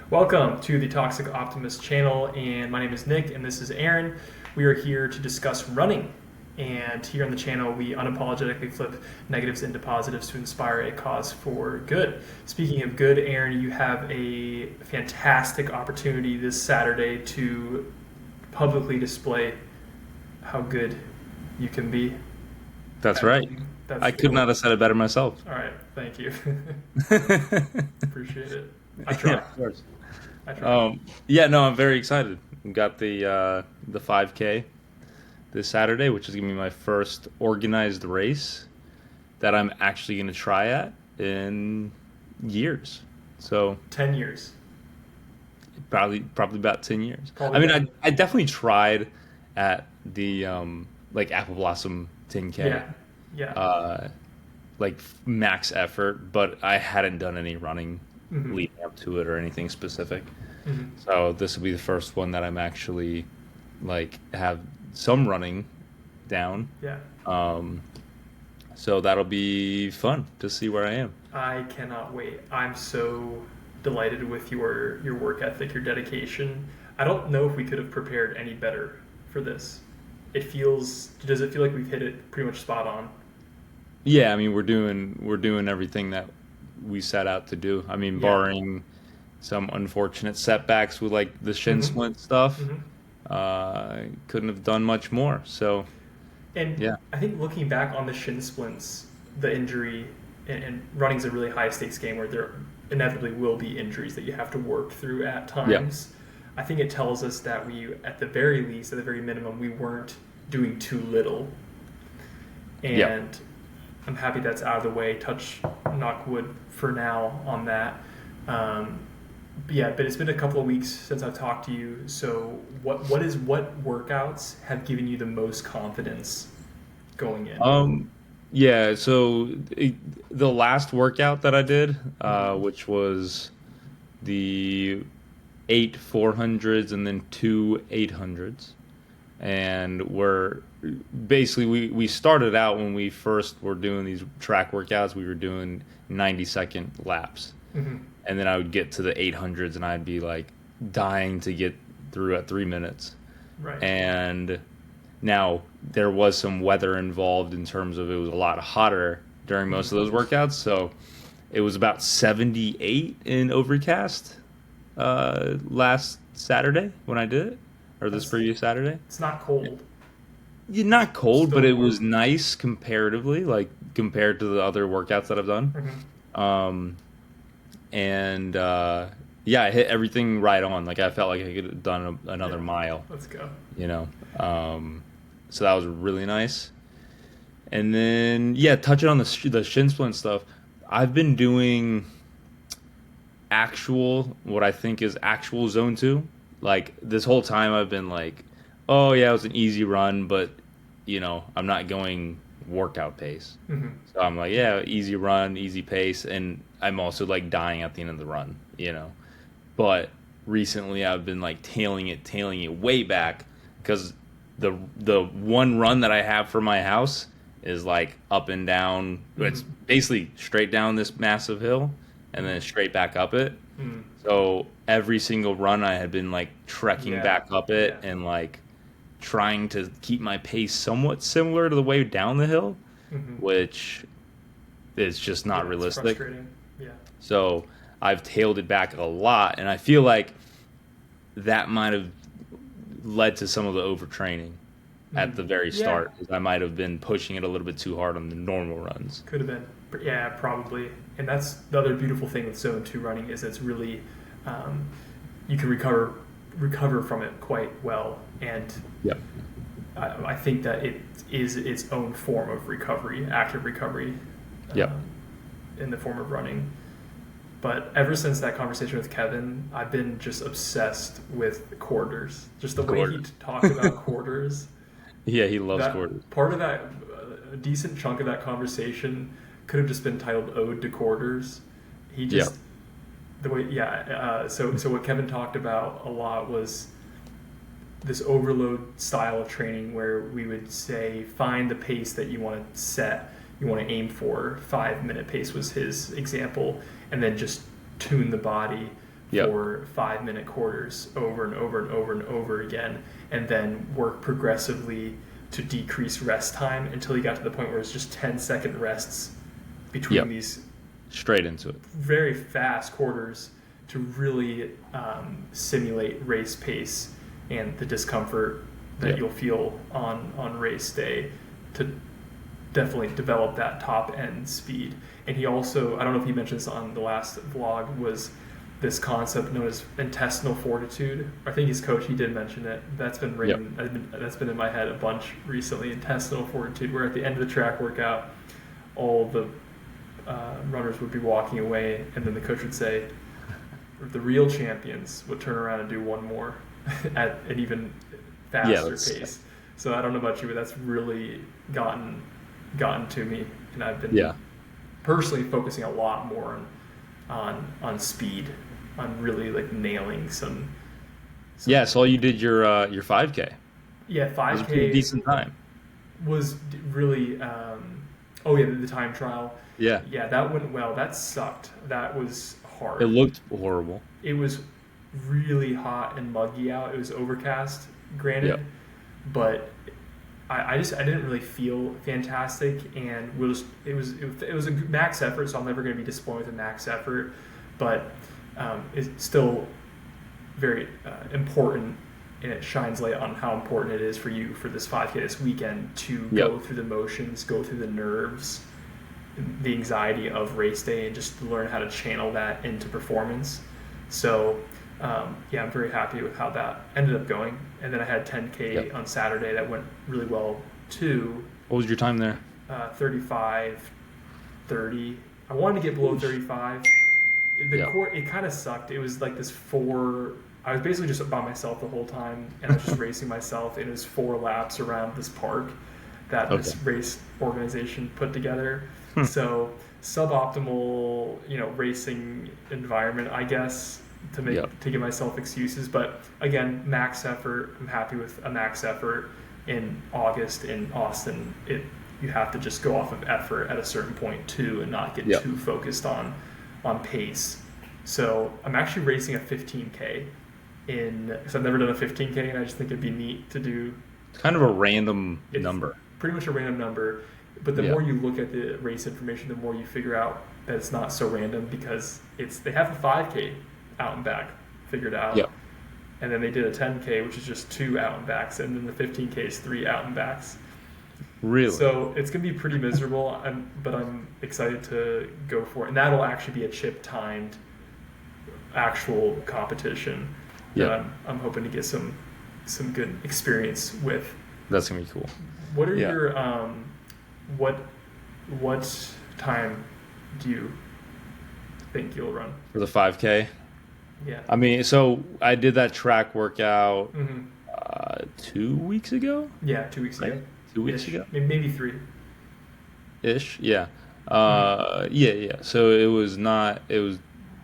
Welcome to the Toxic Optimist channel, and my name is Nick, and this is Aaron. We are here to discuss running, and here on the channel, we unapologetically flip negatives into positives to inspire a cause for good. Speaking of good, Aaron, you have a fantastic opportunity this Saturday to publicly display how good you can be. That's right. That's I the could goal. not have said it better myself. All right, thank you. Yeah, Appreciate it. I try. of course. I try. Yeah, no, I'm very excited. We got the 5K this Saturday, which is gonna be my first organized race that I'm actually gonna try at in years. So 10 years. probably about 10 years. Probably I mean, about. I definitely tried at the like Apple Blossom 10K. Yeah, yeah. Like max effort, but I hadn't done any running Hmm. leading up to it or anything specific. Hmm. So this will be the first one that I'm actually like have some running down. Yeah. Um, so that'll be fun to see where I am. I cannot wait. I'm so delighted with your work ethic, your dedication. I don't know if we could have prepared any better for this. Does it feel like we've hit it pretty much spot on? Yeah, I mean we're doing everything that we set out to do. I mean, Yeah. barring some unfortunate setbacks with like the shin Hmm. splint stuff, Hmm. couldn't have done much more. So And yeah, I think looking back on the shin splints, the injury, and running's a really high stakes game where there inevitably will be injuries that you have to work through at yeah, times. I think it tells us that we, at the very least, at the very minimum, we weren't doing too little. yeah. And I'm happy that's out of the way. Touch knock wood for now on that. Um, but it's been a couple of weeks since I've talked to you. So what workouts have given you the most confidence going in? Um, yeah, so the last workout that I did, Hmm. which was the 8 400s and then 2 800s, and we're basically we started out when we first were doing these track workouts, we were doing 90-second laps, Hmm. and then I would get to the 800s and I'd be like dying to get through at 3 minutes. Right. And now there was some weather involved in terms of it was a lot hotter during most Hmm. of those workouts, so it was about 78 in overcast last Saturday when I did it, or this That's previous Saturday. it's not cold. Yeah, It's not cold, but still it warm. was nice comparatively, like compared to the other workouts that I've done. Hmm. Um, and yeah, I hit everything right on. Like I felt like I could have done another Yeah. mile, Let's go. you know. Um, so that was really nice. And then yeah, touching on the shin splint stuff, I've been doing actual what I think is actual zone two. Like this whole time I've been like, oh yeah, it was an easy run, but I'm not going workout pace. Hmm. So I'm like, yeah, easy run, easy pace, and I'm also like dying at the end of the run. But recently I've been like tailing it way back because the one run that I have for my house is like up and down. It's Hmm. basically straight down this massive hill and then straight back up it. Hmm. So every single run I had been like trekking Yeah. back up it Yeah. and like trying to keep my pace somewhat similar to the way down the hill, Hmm. which is just not Yeah. It's realistic. frustrating. Yeah. So I've tailed it back a lot, and I feel like that might have led to some of the overtraining at Hmm. the very Yeah. start, because I might have been pushing it a little bit too hard on the normal runs. Could have been. Yeah, probably. And that's the other beautiful thing with zone two running is it's really um, you can recover from it quite well, and Yep. I think that it is its own form of recovery, active recovery, Yep. um, in the form of running. But ever since that conversation with Kevin, I've been just obsessed with quarters. Just the way he Quarters. talked about quarters. Yeah, he loves quarters. That part of that, a decent chunk of that conversation could have just been titled "Ode to Quarters." He Yep. just the way, yeah. So what Kevin talked about a lot was this overload style of training where we would say find the pace that you want to set, you want to aim for. 5-minute pace was his example, and then just tune the body Yep. for 5-minute quarters over and over and over and over again, and then work progressively to decrease rest time until he got to the point where it's just 10-second rests between Yep. these Straight into it. very fast quarters to really simulate race pace and the discomfort that Yep. you'll feel on race day to definitely develop that top end speed. And he also, I don't know if he mentioned this on the last vlog, was this concept known as intestinal fortitude. I think his coach, he did mention it. That's been ringing, that's been in my head a bunch recently. Intestinal fortitude, where at the end of the track workout, all the runners would be walking away, and then the coach would say, the real champions would turn around and do one more at an even faster pace. So I don't know about you, but that's really gotten to me, and I've been personally focusing a lot more on speed, on really like nailing some. Yeah, so you did your 5K. Yeah, It was a 5K pretty decent time. was really. Oh yeah, the time trial. Yeah. Yeah, that went well. That sucked. That was hard. It looked horrible. It was really hot and muggy out. It was overcast, granted, but I didn't really feel fantastic, and it was a max effort, so I'm never going to be disappointed with a max effort, but it's still very important, and it shines light on how important it is for you for this 5K this weekend to go through the motions, go through the nerves, the anxiety of race day, and just learn how to channel that into performance. So I'm very happy with how that ended up going. And then I had 10K on Saturday that went really well too. What was your time there? 35, 30. I wanted to get below 35. It kind of sucked. It was like I was basically just by myself the whole time, and I was just racing myself. And it was 4 laps around this park that this race organization put together. So suboptimal, racing environment, I guess, to give myself excuses. But again, max effort. I'm happy with a max effort in August in Austin. You have to just go off of effort at a certain point too, and not get too focused on pace. So I'm actually racing a 15K because I've never done a 15K, and I just think it'd be neat to do. It's kind of a random number. Pretty much a random number. But the more you look at the race information, the more you figure out that it's not so random, because they have a 5K out and back figured out. Yep. And then they did a 10K, which is just 2 out and backs, and then the 15K is 3 out and backs. Really? So it's going to be pretty miserable, but I'm excited to go for it. And that'll actually be a chip-timed actual competition that I'm hoping to get some good experience with. That's going to be cool. What are your what time do you think you'll run for the 5K? Yeah. I mean, so I did that track workout 2 weeks ago. Yeah, 2 weeks ago. 2 weeks ago. Maybe 3. Ish. Yeah. Yeah. So it was not. It was.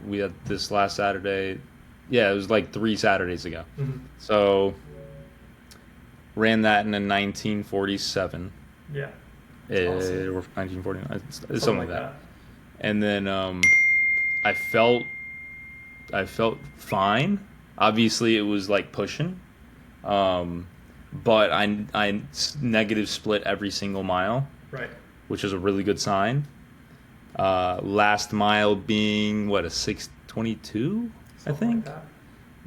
We had this last Saturday. Yeah, it was like 3 Saturdays ago. Mm-hmm. So ran that in a 1947. Yeah. Or 1949. Something like that. And then I felt fine. Obviously, it was like pushing, but I negative split every single mile, right? Which is a really good sign. Last mile being a 6:22, I think. Like that.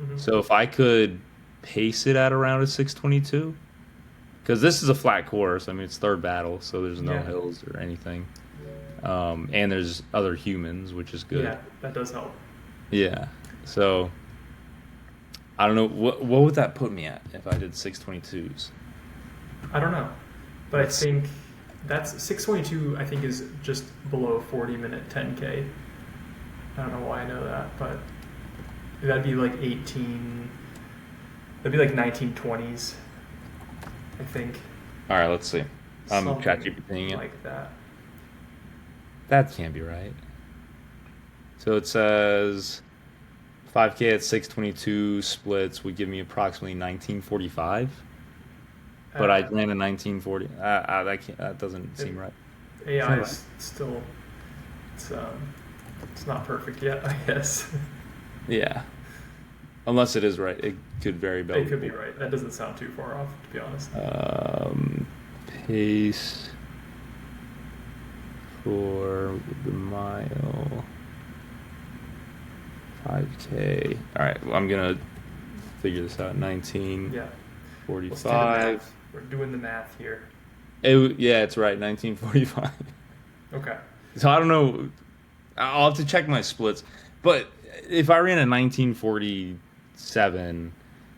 Mm-hmm. So if I could pace it at around a 6:22, because this is a flat course. I mean, it's third battle, so there's no hills or anything. And there's other humans, which is good. Yeah, that does help. Yeah. So I don't know what would that put me at if I did 6:22s. I don't know, but I think that's 6:22. I think is just below 40-minute 10K. I don't know why I know that, but that'd be like 18. That'd be like 1920s. I think. All right, let's see. I'm Something ChatGPTing it. like that. That can't be right. So it says 5K at 6:22 splits would give me approximately 1945. But I ran a 1940. That doesn't seem right. AI is still it's not perfect yet, I guess. Yeah. Unless it is right. It could very well It could be right. That doesn't sound too far off, to be honest. Pace for the mile. 5K. All right. Well, I'm going to figure this out. Yeah. 1945. Let's do the math. We're doing the math here. Yeah, it's right. 1945. Okay. So I don't know. I'll have to check my splits. But if I ran a 1947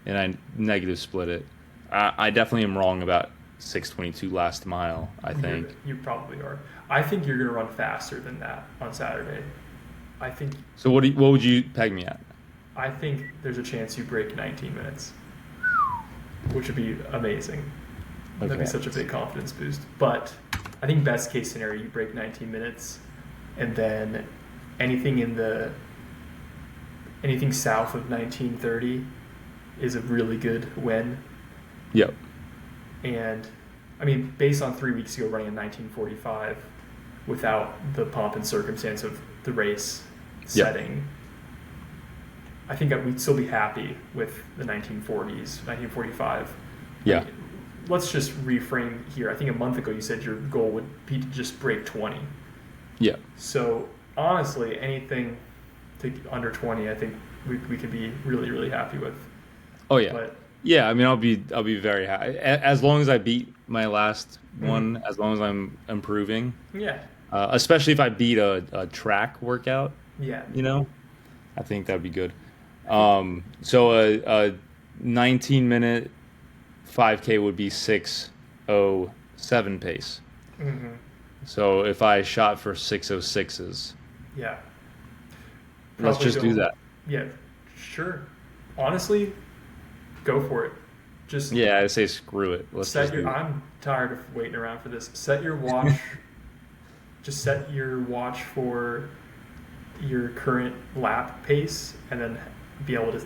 and I negative split it, I definitely am wrong about 622 last mile, I think. You probably are. I think you're going to run faster than that on Saturday. I think. So what would you peg me at? I think there's a chance you break 19 minutes, which would be amazing. That'd be such a big confidence boost. But I think best case scenario, you break 19 minutes, and then anything south of 1930 is a really good win. Yep. And I mean, based on 3 weeks ago running in 1945, without the pomp and circumstance of the race setting, I think we'd still be happy with the 1940s, 1945. Yeah. Like, let's just reframe here. I think a month ago you said your goal would be to just break 20. Yeah. So honestly, anything to under 20, I think we could be really, really happy with. Oh yeah. But yeah, I mean, I'll be very happy as long as I beat my last one. As long as I'm improving. Yeah. Especially if I beat a track workout. Yeah. I think that'd be good. So a 19-minute 5K would be 6:07 pace. Mm-hmm. So if I shot for 6:06s, Yeah. let's just do that. Yeah, sure. Honestly, go for it. Just I say screw it. I'm tired of waiting around for this. Set your watch. Just set your watch for your current lap pace, and then be able to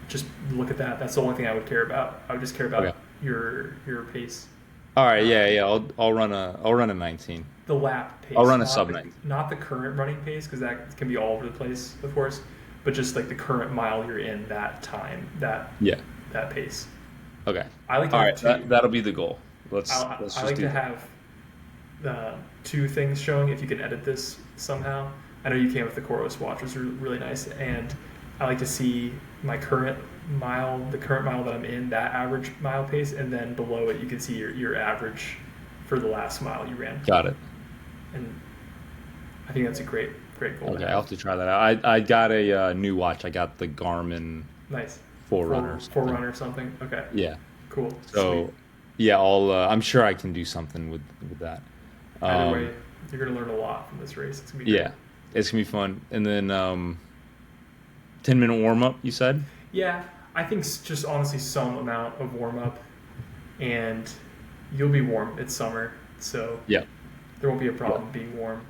just look at that. That's the only thing I would care about. I would just care about your pace. All right, I'll run a 19. The lap pace. I'll run a sub 19. Not the current running pace, because that can be all over the place, of course. But just like the current mile you're in, that time, that pace. Okay. I like to all right, that'll be the goal. Let's I just like do to that. have two things showing. If you can edit this somehow, I know you can with the Coros watch, which is really nice, and I like to see my current mile, the current mile that I'm in, that average mile pace, and then below it you can see your average for the last mile you ran. Got it. And I think that's a great goal. Okay, I'll have to try that out. I got a new watch. I got the Garmin Nice. Forerunner. Forerunner or something. Okay. Yeah. Cool. So, yeah, I'm sure I can do something with that. Either way, you're gonna learn a lot from this race. It's gonna be great. Yeah, it's gonna be fun. And then 10-minute warm up. You said? Yeah, I think just honestly some amount of warm up, and you'll be warm. It's summer, so there won't be a problem being warm.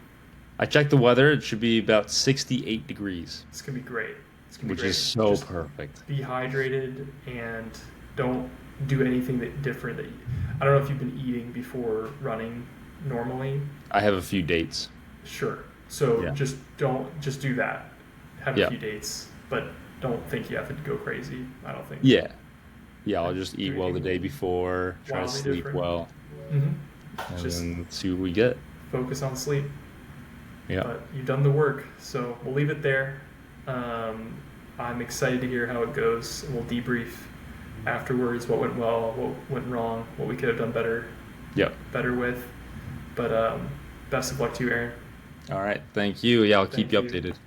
I checked the weather. It should be about 68 degrees. It's gonna be great. Which is so just perfect. Be hydrated and don't do anything different. I don't know if you've been eating before running normally. I have a few dates. Sure. So just do that. Have a few dates, but don't think you have to go crazy. I don't think. Yeah. I'll just eat well the day before. Try to sleep well. Mm-hmm. And then see what we get. Focus on sleep. Yeah. But you've done the work, so we'll leave it there. I'm excited to hear how it goes. We'll debrief afterwards what went well, what went wrong, what we could have done better with. But best of luck to you, Aaron. All right. Thank you. Yeah, I'll keep you updated.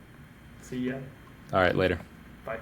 See ya. All right. Later. Bye.